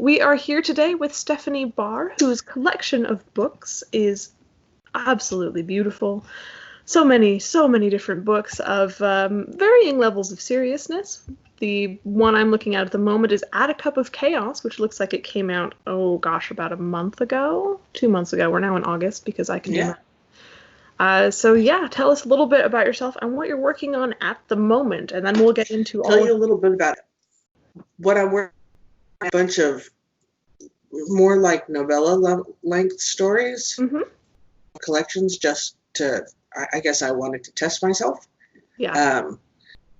We are here today with Stephanie Barr, whose collection of books is absolutely beautiful. So many different books of varying levels of seriousness. The one I'm looking at the moment is Add a Cup of Chaos, which looks like it came out, about a month ago? 2 months ago. We're now in August because I can do that. Tell us a little bit about yourself and what you're working on at the moment, and then we'll get into Tell you a little bit about what I'm working on. A bunch of more like novella length stories, collections, just to, I guess I wanted to test myself. Yeah.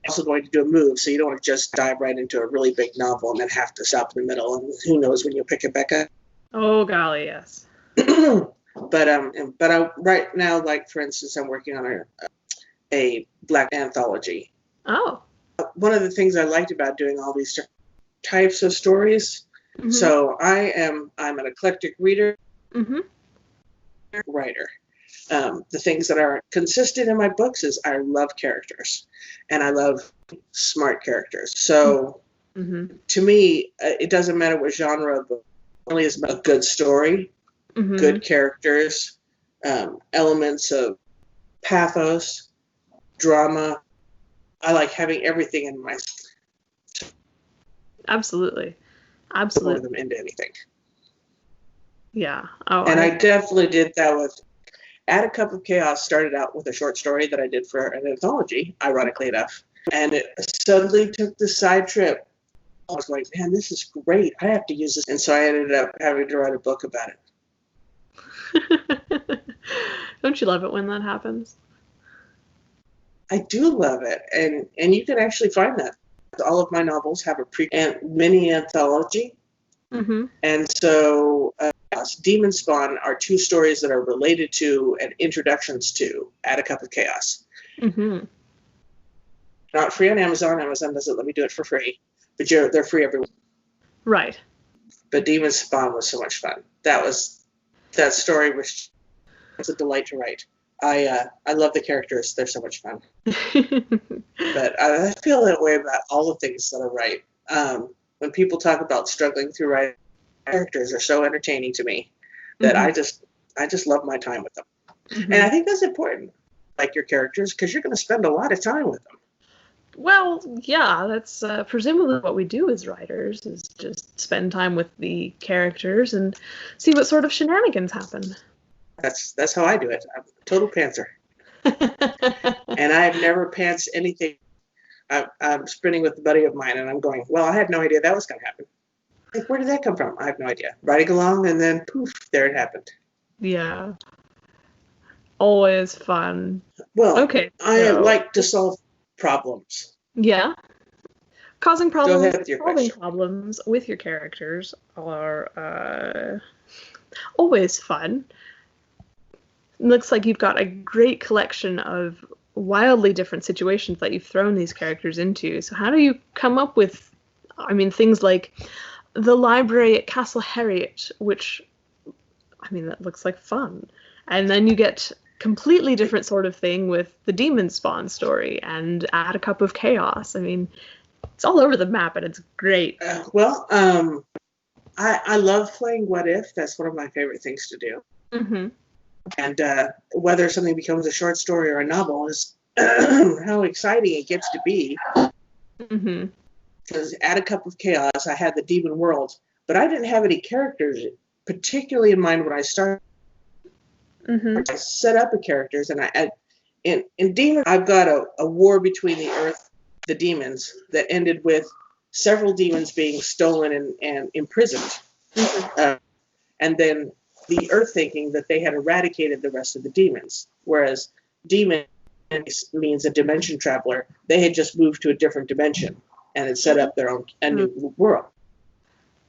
Also going to do a move, so you don't want to just dive right into a really big novel and then have to stop in the middle, and who knows when you'll pick it back up. Oh golly, yes. But I right now, like for instance, I'm working on a Black anthology. Oh. One of the things I liked about doing all these types of stories. So I'm an eclectic reader, writer. The things that are consistent in my books is I love characters, and I love smart characters. So to me, it doesn't matter what genre, but it really is about a good story, good characters, elements of pathos, drama. I like having everything in my. Absolutely. Pour them into anything. Yeah. I definitely did that with Add a Cup of Chaos. Started out with a short story that I did for an anthology, ironically enough. And it suddenly took the side trip. I was like, man, this is great. I have to use this. And so I ended up having to write a book about it. Don't you love it when that happens? I do love it. And you can actually find that. All of my novels have a mini anthology. And so Demon Spawn are two stories that are related to and introductions to Add a Cup of Chaos. Not free on Amazon. Amazon doesn't let me do it for free, but they're free everywhere. Right. But Demon Spawn was so much fun. That story was a delight to write. I love the characters. They're so much fun. But I feel that way about all the things that I write. When people talk about struggling through writing, characters are so entertaining to me that I just love my time with them. And I think that's important, like your characters, because you're going to spend a lot of time with them. Well, yeah, that's presumably what we do as writers, is just spend time with the characters and see what sort of shenanigans happen. That's how I do it. I'm a total pantser. And I have never pantsed anything. I'm sprinting with a buddy of mine, and I'm going, well, I had no idea that was going to happen. Like, where did that come from? I have no idea. Riding along, and then poof, there it happened. Yeah. Always fun. Well, okay. I like to solve problems. Yeah. Causing problems, Go ahead with your solving question. Problems with your characters are always fun. Looks like you've got a great collection of wildly different situations that you've thrown these characters into. So how do you come up with, things like the library at Castle Harriet, which, that looks like fun. And then you get completely different sort of thing with the Demon Spawn story and Add a Cup of Chaos. It's all over the map, and it's great. I love playing What If. That's one of my favorite things to do. And whether something becomes a short story or a novel is how exciting it gets to be. Because Add a Cup of Chaos, I had the demon world, but I didn't have any characters particularly in mind when I started. I set up the characters, and in Demon, I've got a war between the Earth, the demons, that ended with several demons being stolen and imprisoned. And then the Earth thinking that they had eradicated the rest of the demons, whereas demon means a dimension traveler. They had just moved to a different dimension and had set up a new world.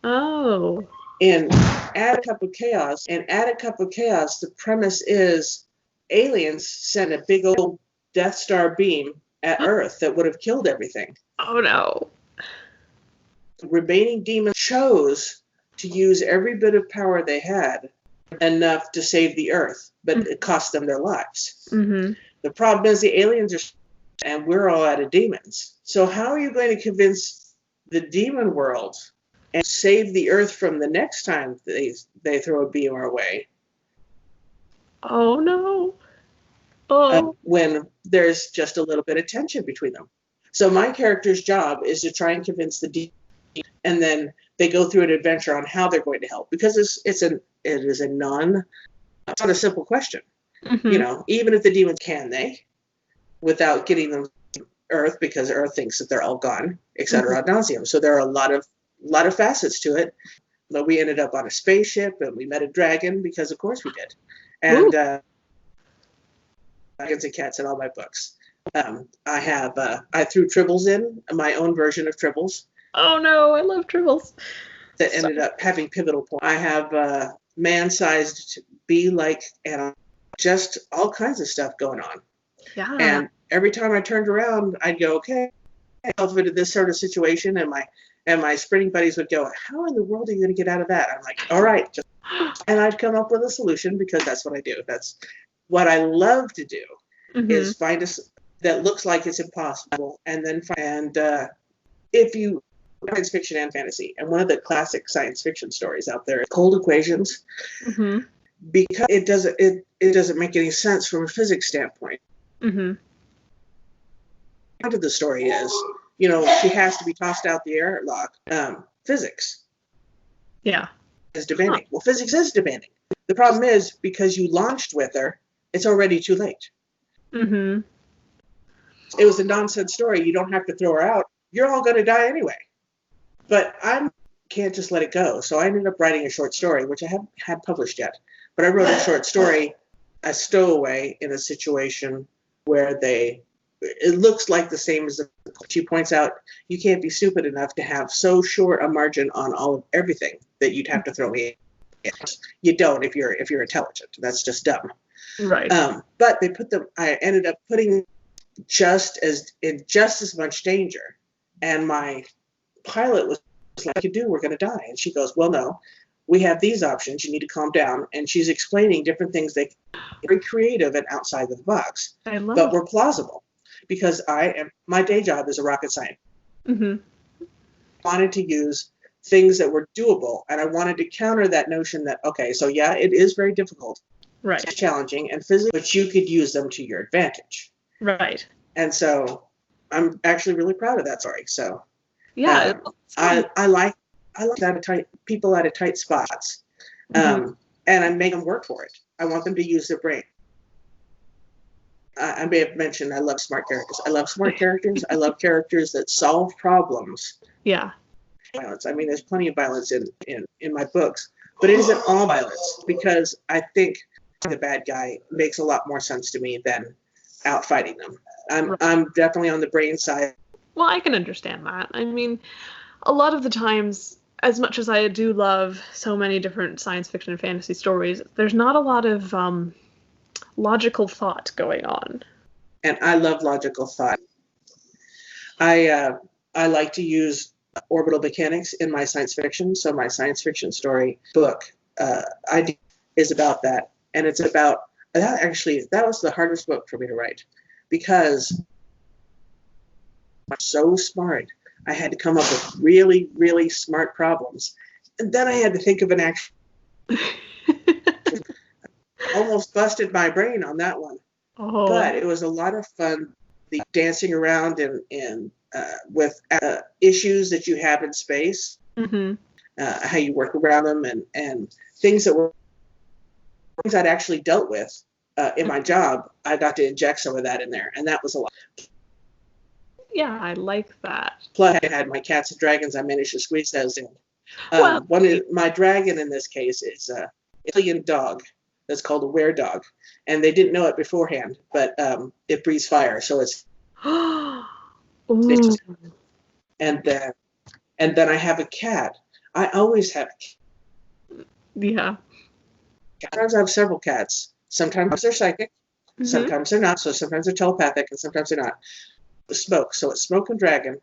Oh. In Add a Cup of Chaos, the premise is aliens sent a big old Death Star beam at Earth that would have killed everything. Oh no. The remaining demons chose to use every bit of power they had enough to save the Earth, but it cost them their lives. The problem is the aliens are, and we're all out of demons. So how are you going to convince the demon world and save the Earth from the next time they throw a beam our way. Oh no. Oh. When there's just a little bit of tension between them. So my character's job is to try and convince the demon, and then they go through an adventure on how they're going to help, because it's not a simple question. Mm-hmm. Even if the demons can they, without getting them Earth, because Earth thinks that they're all gone, etc. ad nauseum. So there are a lot of facets to it. But we ended up on a spaceship, and we met a dragon, because of course we did. And dragons and cats in all my books. I threw Tribbles in, my own version of Tribbles. Oh no, I love Tribbles. That ended up having pivotal points. I have man-sized bee-like animals, just all kinds of stuff going on. Yeah. And every time I turned around, I'd go, okay, myself into this sort of situation, and my sprinting buddies would go, how in the world are you going to get out of that? I'm like, all right, and I'd come up with a solution, because that's what I do. That's what I love to do, is find that looks like it's impossible, and then if you science fiction and fantasy, and one of the classic science fiction stories out there is Cold Equations, because it doesn't make any sense from a physics standpoint. Part of the story is, she has to be tossed out the airlock. Physics. Yeah. Is demanding. Well, physics is demanding. The problem is, because you launched with her, it's already too late. It was a nonsense story. You don't have to throw her out. You're all going to die anyway. But I can't just let it go. So I ended up writing a short story, which I haven't had published yet. But I wrote a short story, a stowaway, in a situation where it looks like the same as she points out, you can't be stupid enough to have so short a margin on all of everything that you'd have to throw me in. You don't if you're intelligent. That's just dumb. Right. But I ended up putting just as much danger. And my pilot was like, "You do, we're going to die." And she goes, "Well, no, we have these options. You need to calm down." And she's explaining different things that are very creative and outside of the box, but were plausible, because my day job is a rocket scientist. I wanted to use things that were doable, and I wanted to counter that notion that, okay, so yeah, it is very difficult, right, it's challenging and physical, but you could use them to your advantage. Right. And so I'm actually really proud of that story. So yeah, I like people out of tight spots, and I make them work for it. I want them to use their brain. I may have mentioned I love smart characters. I love smart characters. I love characters that solve problems. Yeah. Violence. I mean, there's plenty of violence in my books, but it isn't all violence, because I think the bad guy makes a lot more sense to me than out fighting them. I'm definitely on the brain side. Well, I can understand that. I mean, a lot of the times, as much as I do love so many different science fiction and fantasy stories, there's not a lot of logical thought going on. And I love logical thought. I like to use orbital mechanics in my science fiction. So my science fiction story book idea is about that. And it's about that. Actually, that was the hardest book for me to write, because I'm so smart. I had to come up with really, really smart problems. And then I had to think of an actual... almost busted my brain on that one. Oh. But it was a lot of fun, the dancing around and with issues that you have in space, how you work around them, and things I'd actually dealt with in my job. I got to inject some of that in there, and that was a lot. Yeah, I like that. Plus, I had my cats and dragons. I managed to squeeze those in. Well, my dragon in this case is an alien dog that's called a were-dog, and they didn't know it beforehand, but it breathes fire, so it's... And then I have a cat. I always have... Yeah. Sometimes I have several cats. Sometimes they're psychic, sometimes they're not, so sometimes they're telepathic, and sometimes they're not. Smoke, so it's Smoke and Dragon.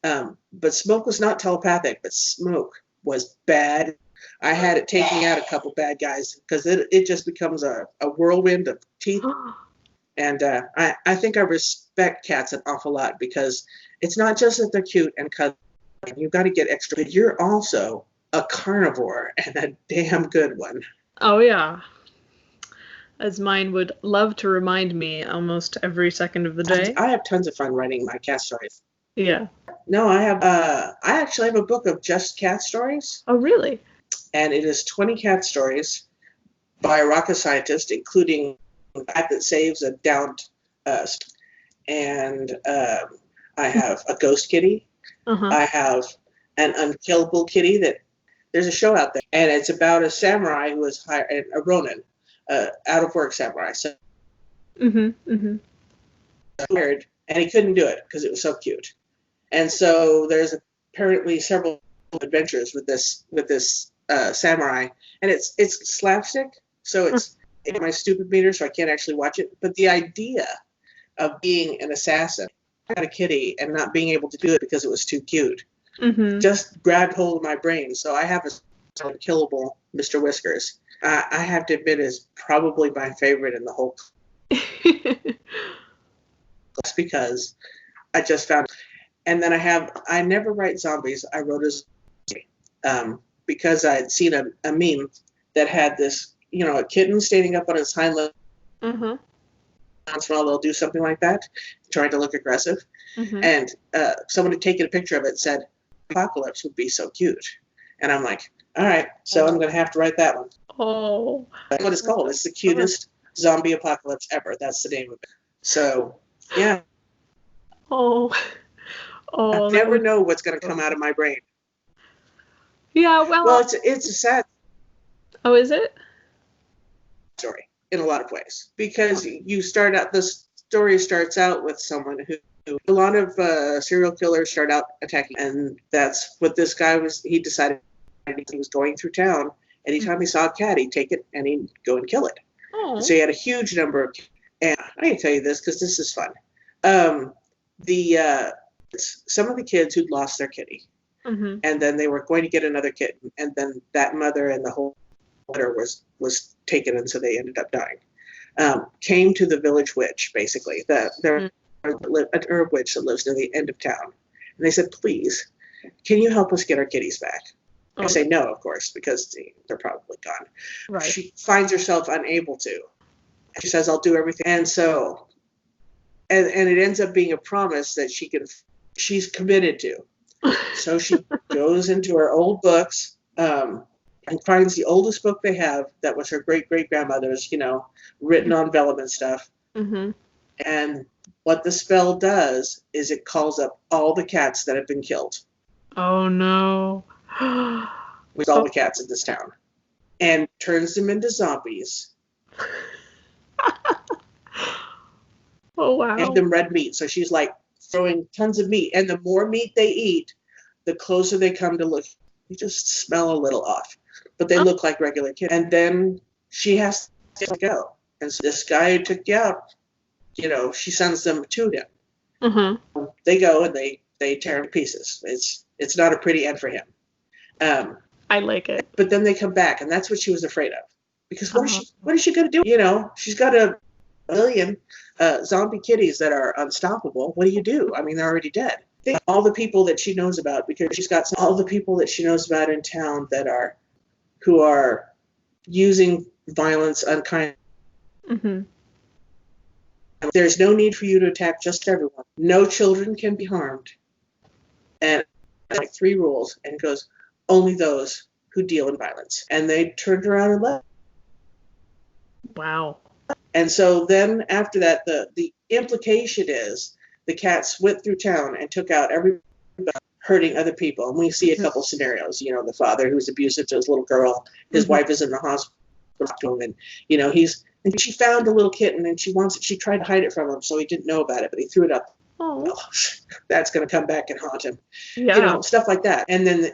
But Smoke was not telepathic, but Smoke was bad. I had it taking out a couple bad guys, because it just becomes a whirlwind of teeth. And I think I respect cats an awful lot, because it's not just that they're cute and cuddly. You've got to get extra, but you're also a carnivore and a damn good one. Oh, yeah. As mine would love to remind me almost every second of the day. I have tons of fun writing my cat stories. Yeah. No, I actually have a book of just cat stories. Oh, really? And it is 20 cat stories by a rocket scientist, including a cat that saves a downed and I have a ghost kitty. Uh-huh. I have an unkillable kitty that there's a show out there, and it's about a samurai who was hired, a Ronin, out of work samurai. So hired, and he couldn't do it because it was so cute. And so there's apparently several adventures with this samurai, and it's slapstick, so it's my stupid meter, so I can't actually watch it. But the idea of being an assassin, I got a kitty, and not being able to do it because it was too cute, just grabbed hold of my brain. So I have a unkillable Mr. Whiskers. I have to admit, is probably my favorite in the whole. That's because I just found. And then I never write zombies. I wrote because I had seen a meme that had this, a kitten standing up on its hind legs. Once in a while they'll do something like that, trying to look aggressive. And someone had taken a picture of it and said, apocalypse would be so cute. And I'm like, all right, so I'm going to have to write that one. Oh. That's what it's called. It's the cutest zombie apocalypse ever. That's the name of it. So, yeah. Oh. I never know what's going to come out of my brain. Yeah, well, it's a sad. Oh, is it? Story in a lot of ways, because the story starts out with someone who a lot of serial killers start out attacking, and that's what this guy was. He decided he was going through town. Anytime he saw a cat, he'd take it and he'd go and kill it. Oh. So he had a huge number of. And I can tell you this because this is fun. Some of the kids who'd lost their kitty, and then they were going to get another kitten, and then that mother and the whole litter was taken, and so they ended up dying. Came to the village witch, basically, a herb witch that lives near the end of town, and they said, "Please, can you help us get our kitties back?" I say no, of course, because they're probably gone. Right. She finds herself unable to. She says, "I'll do everything," and so, and it ends up being a promise that she's committed to. So she goes into her old books and finds the oldest book they have that was her great-great-grandmother's, written on vellum and stuff. And what the spell does is it calls up all the cats that have been killed. Oh, no. With all the cats in this town. And turns them into zombies. Oh, wow. And them red meat. So she's like throwing tons of meat. And the more meat they eat, the closer they come to look. You just smell a little off. But they look like regular kids. And then she has to go. And so this guy who took you out, she sends them to him. They go and they tear him to pieces. It's not a pretty end for him. I like it. But then they come back, and that's what she was afraid of. Because what is she going to do? She's got a million zombie kitties that are unstoppable. What do you do? I mean, they're already dead. Think all the people that she knows about, because she's got all the people that she knows about in town who are using violence, unkind. There's no need for you to attack just everyone. No children can be harmed. And like 3 rules, and goes, only those who deal in violence. And they turned around and left. Wow. And so then after that, the implication is the cats went through town and took out everybody hurting other people. And we see a couple scenarios, the father who's abusive to his little girl, his wife is in the hospital to him, and she found a little kitten and she tried to hide it from him, so he didn't know about it, but he threw it up. Oh, that's going to come back and haunt him. Yeah. Stuff like that. And then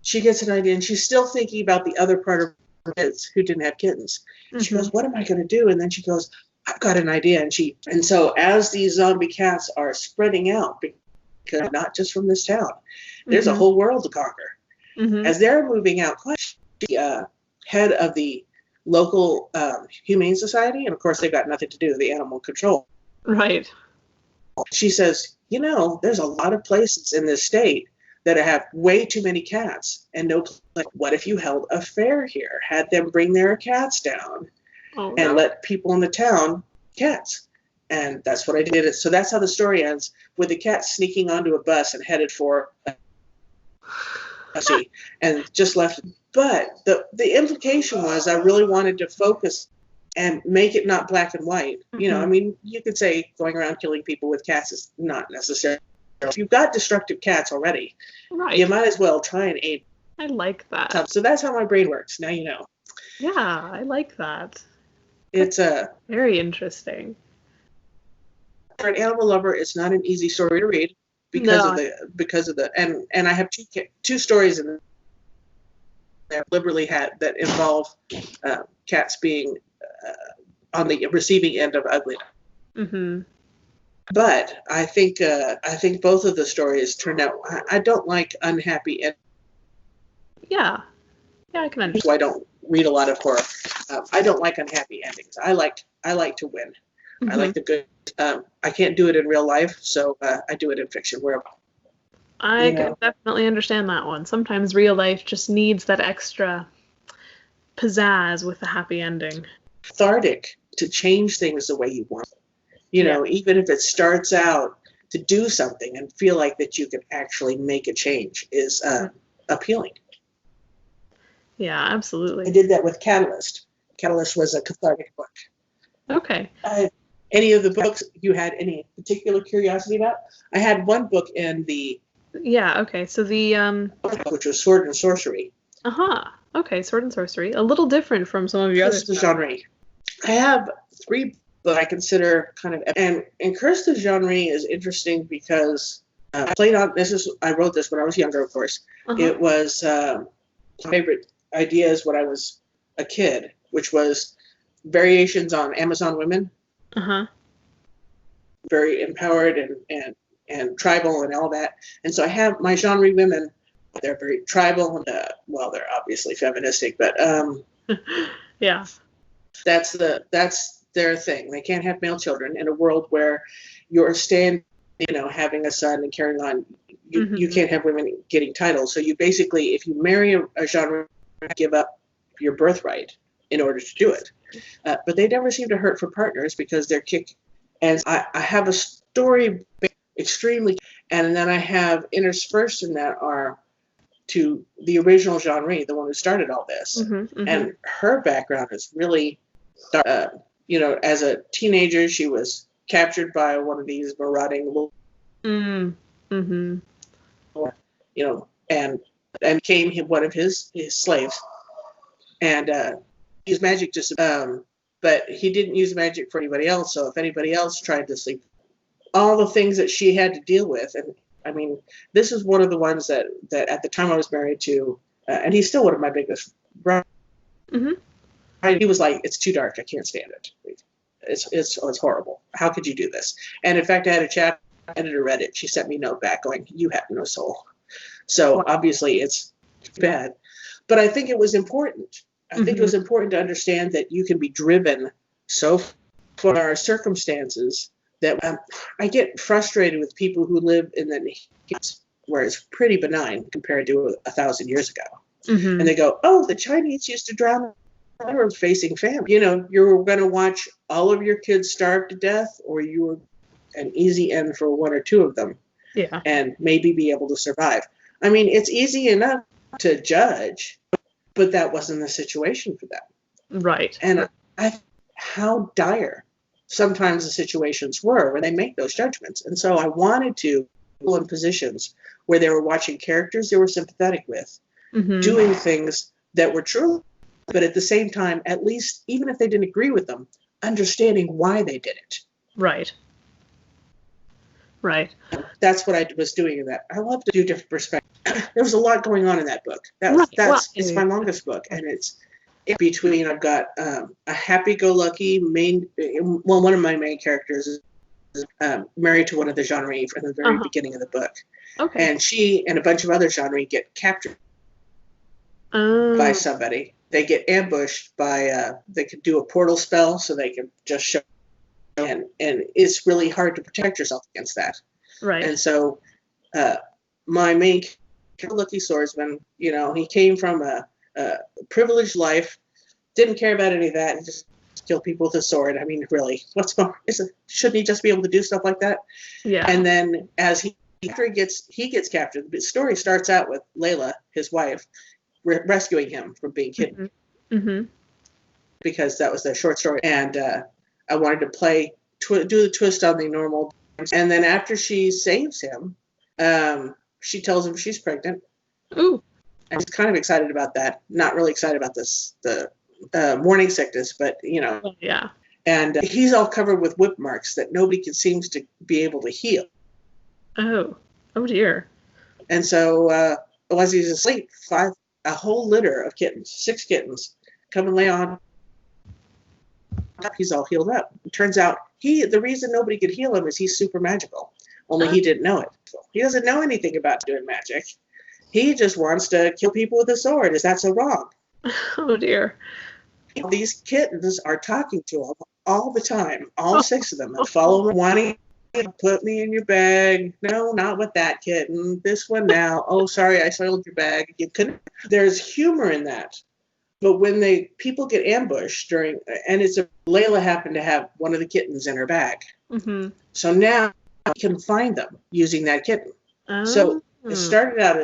she gets an idea, and she's still thinking about the other part of her kids who didn't have kittens. She goes, what am I going to do? And then she goes, I've got an idea. And so as these zombie cats are spreading out, because not just from this town, there's a whole world to conquer. As they're moving out, the head of the local humane society, and of course they've got nothing to do with the animal control. Right. She says, there's a lot of places in this state that have way too many cats and no, like, what if you held a fair here, had them bring their cats down and let people in the town cats. And that's what I did. So that's how the story ends, with the cat sneaking onto a bus and headed for and just left. But the implication was I really wanted to focus and make it not black and white. You know, I mean, you could say going around killing people with cats is not necessary. If you've got destructive cats already, you might as well try and aim. I like that. So that's how my brain works. Now you know. Yeah, I like that. It's very interesting. For an animal lover, it's not an easy story to read because of the and I have two stories in there deliberately that involve cats being on the receiving end of ugliness. Mm-hmm. But I think both of the stories turned out. I don't like unhappy endings. Yeah, I can understand. So I don't read a lot of horror. I don't like unhappy endings. I like to win. Mm-hmm. I like the good. I can't do it in real life, so I do it in fiction. Where I can definitely understand that one. Sometimes real life just needs that extra pizzazz with a happy ending. Cathartic to change things the way you want. You know, even if it starts out to do something and feel like that you can actually make a change is appealing. Yeah, absolutely. I did that with Catalyst. Catalyst was a cathartic book. Okay. Any of the books you had any particular curiosity about? I had one book in the... Yeah, okay. So the... which was Sword and Sorcery. Uh-huh. Okay, Sword and Sorcery. A little different from some of your other stuff. Genre. I have 3 books I consider kind of... And Curse de Genre is interesting because I played on... I wrote this when I was younger, of course. Uh-huh. It was my favorite ideas when I was a kid, which was variations on Amazon women. Uh-huh. Very empowered and tribal and all that. And so I have my genre women. They're very tribal and well, they're obviously feministic, but yeah, that's their thing. They can't have male children in a world where you're having a son and carrying on. You can't have women getting titles. So you basically, if you marry a genre, give up your birthright in order to do it. But they never seem to hurt for partners because they're kick. And I have a story extremely, and then I have interspersed in that are to the original genre, the one who started all this. And her background is really, as a teenager, she was captured by one of these marauding, and became one of his slaves. And used magic but he didn't use magic for anybody else. So if anybody else tried to sleep, all the things that she had to deal with. And I mean, this is one of the ones that at the time I was married to, and he's still one of my biggest brothers. He was like, "It's too dark. I can't stand it. It's horrible. How could you do this?" And in fact, I had a chat editor read it. She sent me a note back going, "You have no soul." So obviously it's bad, but I think it was important. I think it was important to understand that you can be driven so far our circumstances that I get frustrated with people who live in the where it's pretty benign compared to 1,000 years ago. And they go, "Oh, the Chinese used to drown facing famine. You're going to watch all of your kids starve to death, or you were an easy end for 1 or 2 of them, and maybe be able to survive." I mean, it's easy enough to judge, but that wasn't the situation for them. Right. And how dire sometimes the situations were where they make those judgments. And so I wanted to be in positions where they were watching characters they were sympathetic with, doing things that were true, but at the same time, at least, even if they didn't agree with them, understanding why they did it. Right. That's what I was doing in that. I love to do different perspectives. There was a lot going on in that book. It's my longest book, and it's in between. I've got a happy-go-lucky one of my main characters is married to one of the genre from the very beginning of the book. Okay. And she and a bunch of other genre get captured by somebody. They get ambushed by they can do a portal spell, so they can just show. And it's really hard to protect yourself against that. Right. And so my main lucky swordsman. You know, he came from a privileged life, didn't care about any of that, and just kill people with a sword. I mean, really, what's going? Shouldn't he just be able to do stuff like that? Yeah. And then after he gets captured, the story starts out with Layla, his wife, rescuing him from being kidnapped. Mm-hmm. Because that was the short story, and I wanted to do the twist on the normal. And then after she saves him, she tells him she's pregnant. Ooh. And he's kind of excited about that. Not really excited about the morning sickness, but you know. Yeah. And he's all covered with whip marks that nobody seems to be able to heal. Oh dear. And so as he's asleep, a whole litter of kittens, 6 kittens, come and lay on. He's all healed up. It turns out the reason nobody could heal him is he's super magical. Only he didn't know it. He doesn't know anything about doing magic. He just wants to kill people with a sword. Is that so wrong? Oh dear. These kittens are talking to him all the time. All 6 of them. And follow him, wanting to put me in your bag. No, not with that kitten. This one now. Oh, sorry, I soiled your bag. You couldn't. There's humor in that. But when people get ambushed and Layla happened to have one of the kittens in her bag. Mm-hmm. So now you can find them using that kitten. Oh. So it started out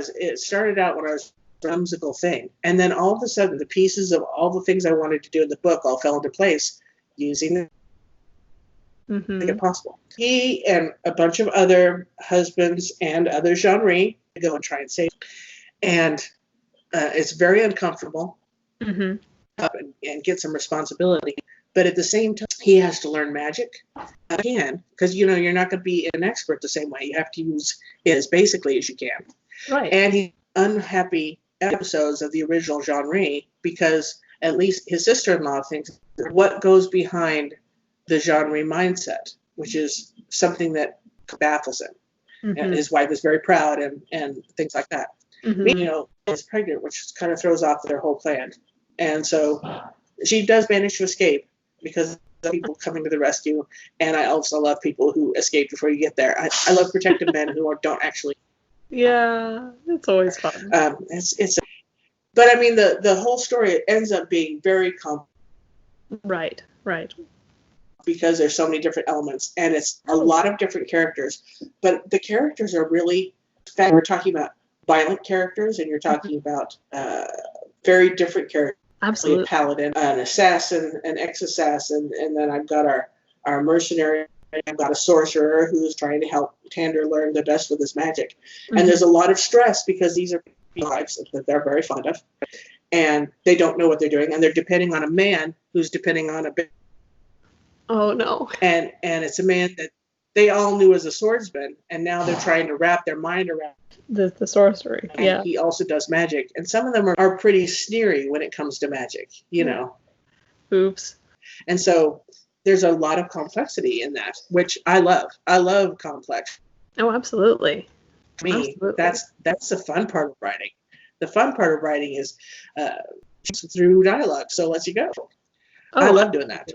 when I was a whimsical thing. And then all of a sudden the pieces of all the things I wanted to do in the book all fell into place using the make it possible. He and a bunch of other husbands and other genre go and try and save him. And it's very uncomfortable. Mm-hmm. And get some responsibility, but at the same time he has to learn magic again, because you're not going to be an expert the same way. You have to use it as basically as you can, right? And he's unhappy episodes of the original genre because at least his sister-in-law thinks what goes behind the genre mindset, which is something that baffles him. Mm-hmm. And his wife is very proud and things like that. Mm-hmm. Is pregnant, which kind of throws off their whole plan. And so she does manage to escape because of people coming to the rescue. And I also love people who escape before you get there. I love protective men who don't actually. Yeah, it's always fun. But I mean, the whole story ends up being very complex. Right. Because there's so many different elements, and it's a lot of different characters. But the characters are really. In fact, we're talking about violent characters, and you're talking about very different characters. Absolutely. A paladin, an assassin, an ex-assassin, and then I've got our mercenary. I've got a sorcerer who's trying to help Tander learn the best with his magic. Mm-hmm. And there's a lot of stress because these are lives that they're very fond of, and they don't know what they're doing, and they're depending on a man who's depending on a. Oh no! And it's a man that they all knew as a swordsman, and now they're trying to wrap their mind around. The sorcery, and yeah. He also does magic, and some of them are pretty sneery when it comes to magic, Oops. And so there's a lot of complexity in that, which I love. I love complex. Oh, absolutely. To me, that's the fun part of writing. The fun part of writing is through dialogue. So let's you go. I love doing that.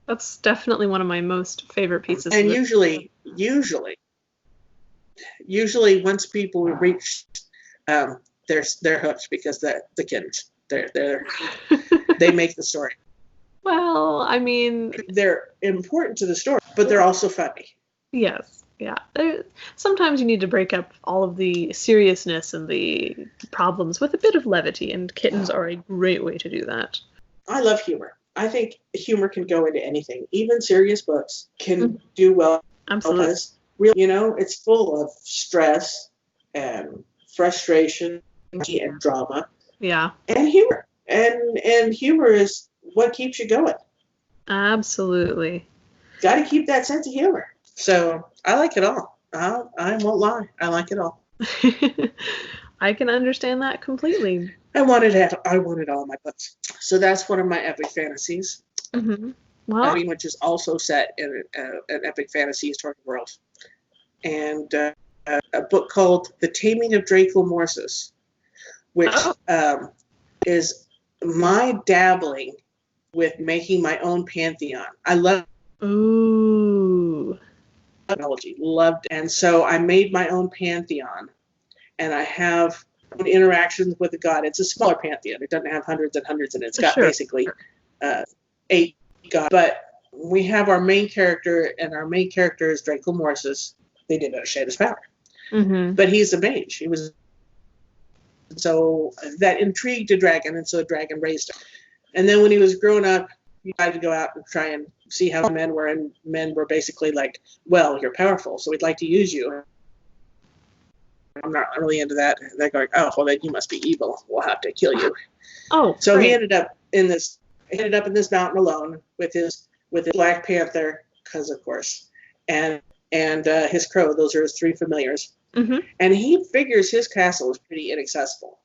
That's definitely one of my most favorite pieces. And usually once people reach they're hooked because the kids they make the story. Well, I mean, they're important to the story, but they're also funny. Yes, yeah. Sometimes you need to break up all of the seriousness and the problems with a bit of levity, and kittens are a great way to do that. I love humor. I think humor can go into anything. Even serious books can do well. Absolutely. It's full of stress and frustration and drama. Yeah. And humor. And humor is what keeps you going. Absolutely. Got to keep that sense of humor. So I like it all. I won't lie. I like it all. I can understand that completely. I wanted all my books. So that's one of my epic fantasies. Mm-hmm. Well, which is also set in an epic fantasy historical world. And a book called The Taming of Draco Morsus, which is my dabbling with making my own pantheon. I love. Ooh. technology, loved it. And so I made my own pantheon, and I have interactions with the god. It's a smaller pantheon. It doesn't have hundreds and hundreds, and it's got basically 8 gods. But we have our main character, and our main character is Draco Morsis. They did not share his power. Mm-hmm. But he's a mage. He was, so that intrigued a dragon, and so the dragon raised him. And then when he was grown up, he tried to go out and try and see how men were, and men were basically like, well, you're powerful, so we'd like to use you. I'm not really into that. They're going, oh, well, then you must be evil. We'll have to kill you. Oh, so great. he ended up in this mountain alone with his Black Panther, because of course, and his crow. Those are his 3 familiars. Mm-hmm. And he figures his castle is pretty inaccessible.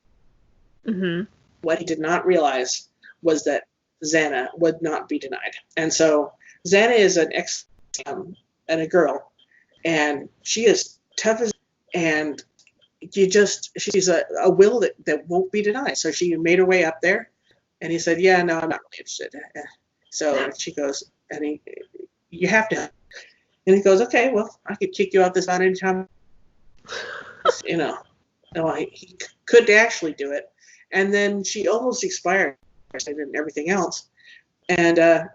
Mm-hmm. What he did not realize was that Xana would not be denied. And so Xana is an and a girl, and she is tough as, and she's a will that won't be denied. So she made her way up there, and he said, yeah, no, I'm not really interested. So she goes, and you have to. And he goes, okay, well, I could kick you out this mountain anytime. No, he could actually do it. And then she almost expired, and everything else. And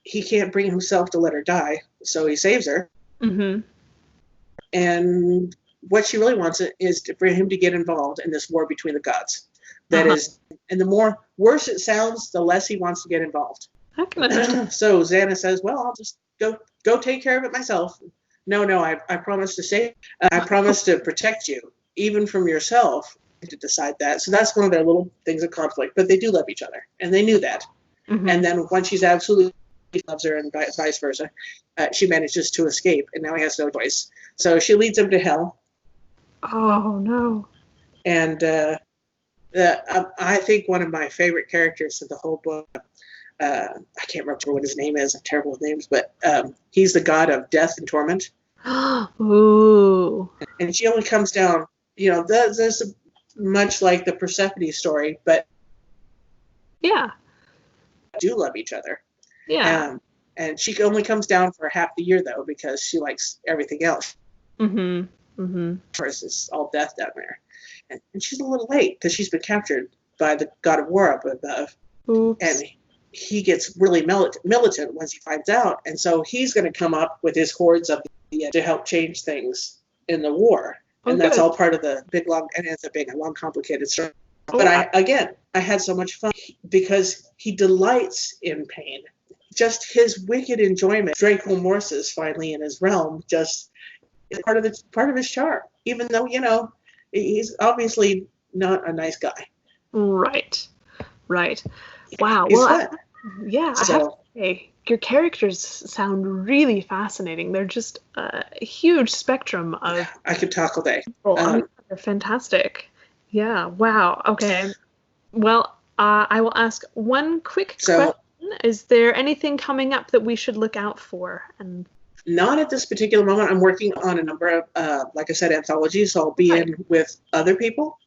he can't bring himself to let her die, so he saves her. Mm-hmm. And what she really wants is for him to get involved in this war between the gods. That is, and the more worse it sounds, the less he wants to get involved. I can understand. So Xana says, well, I'll just go take care of it myself. No, I promise to save. I promise to protect you, even from yourself, to decide that. So that's one of their little things of conflict. But they do love each other, and they knew that. Mm-hmm. And then once she's absolutely loves her, and vice versa, she manages to escape, and now he has no choice. So she leads him to hell. Oh no! And I think one of my favorite characters in the whole book. I can't remember what his name is. I'm terrible with names, but he's the god of death and torment. Ooh. And she only comes down, there's much like the Persephone story, but yeah, do love each other. Yeah. And she only comes down for half the year though, because she likes everything else. Mm-hmm. Mm-hmm. First, it's all death down there, and she's a little late because she's been captured by the god of war up above. Oops. And he gets really militant once he finds out, and so he's going to come up with his hordes of to help change things in the war, and that's all part of the big long, and it's a big long complicated story. But I had so much fun because he delights in pain. Just his wicked enjoyment. Draco Morsis finally in his realm just is part of his charm, even though he's obviously not a nice guy. Right. Wow. He's fun. I have to say, your characters sound really fascinating. They're just a huge spectrum of. I could talk all day. They're fantastic. Yeah. Wow. Okay. Well, I will ask one quick question. Is there anything coming up that we should look out for? And not at this particular moment. I'm working on a number of, like I said, anthologies. So I'll be in with other people.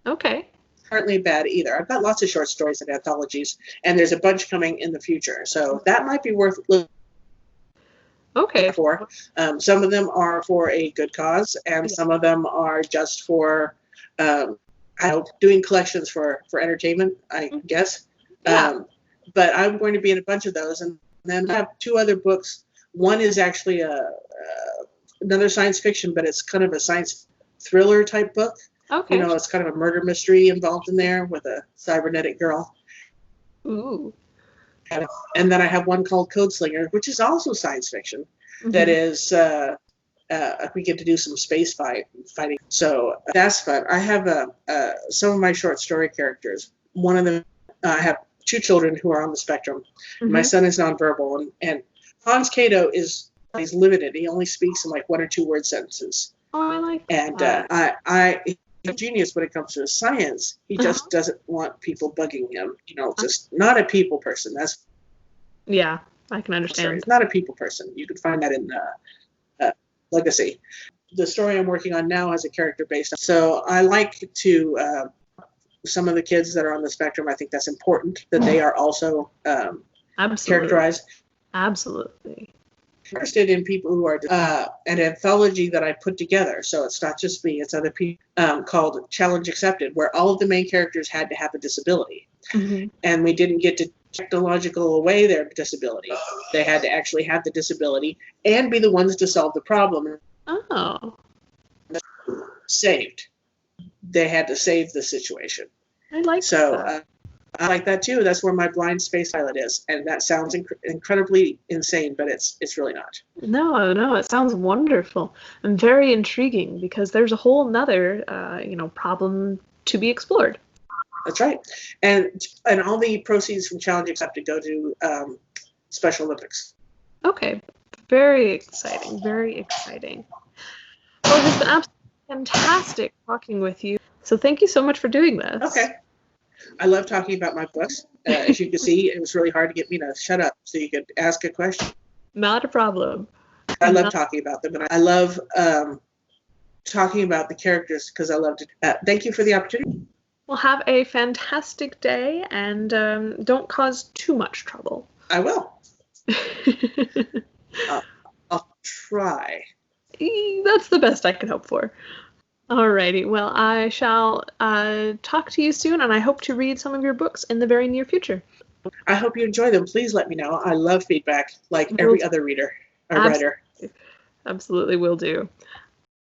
Okay. Currently bad either. I've got lots of short stories and anthologies, and there's a bunch coming in the future. So that might be worth looking for. Some of them are for a good cause, and some of them are just for doing collections for entertainment, I guess. Yeah. But I'm going to be in a bunch of those, and then I have 2 other books. One is actually another science fiction, but it's kind of a science thriller type book. Okay. It's kind of a murder mystery involved in there with a cybernetic girl. Ooh. And then I have one called Code Slinger, which is also science fiction. Mm-hmm. That is, we get to do some space fighting. So that's fun. I have some of my short story characters. One of them, I have 2 children who are on the spectrum. Mm-hmm. My son is nonverbal, and Hans Cato he's limited. He only speaks in like 1 or 2 word sentences. Oh, I like that. And he's a genius when it comes to science. He just doesn't want people bugging him. Just not a people person. That's I can understand. He's not a people person. You can find that in Legacy. The story I'm working on now has a character based on. So I like to some of the kids that are on the spectrum. I think that's important that they are also characterized. Absolutely. interested in people who are an anthology that I put together. So it's not just me, it's other people, called Challenge Accepted, where all of the main characters had to have a disability. Mm-hmm. And we didn't get to technological away their disability. They had to actually have the disability and be the ones to solve the problem. Oh. Saved. They had to save the situation. I like that. I like that too. That's where my blind space pilot is, and that sounds incredibly insane, but it's really not. No, it sounds wonderful and very intriguing because there's a whole nother, problem to be explored. That's right, and all the proceeds from Challenge Accepted go to Special Olympics. Okay, very exciting, very exciting. Well, it has been absolutely fantastic talking with you. So thank you so much for doing this. Okay. I love talking about my books. As you can see, it was really hard to get me to shut up so you could ask a question. Not a problem. I love talking about them, and I love talking about the characters because I love to. Thank you for the opportunity. Well, have a fantastic day, and don't cause too much trouble. I will. I'll try. That's the best I can hope for. Alrighty, well, I shall talk to you soon, and I hope to read some of your books in the very near future. I hope you enjoy them. Please let me know. I love feedback, like every other reader or writer. Absolutely will do.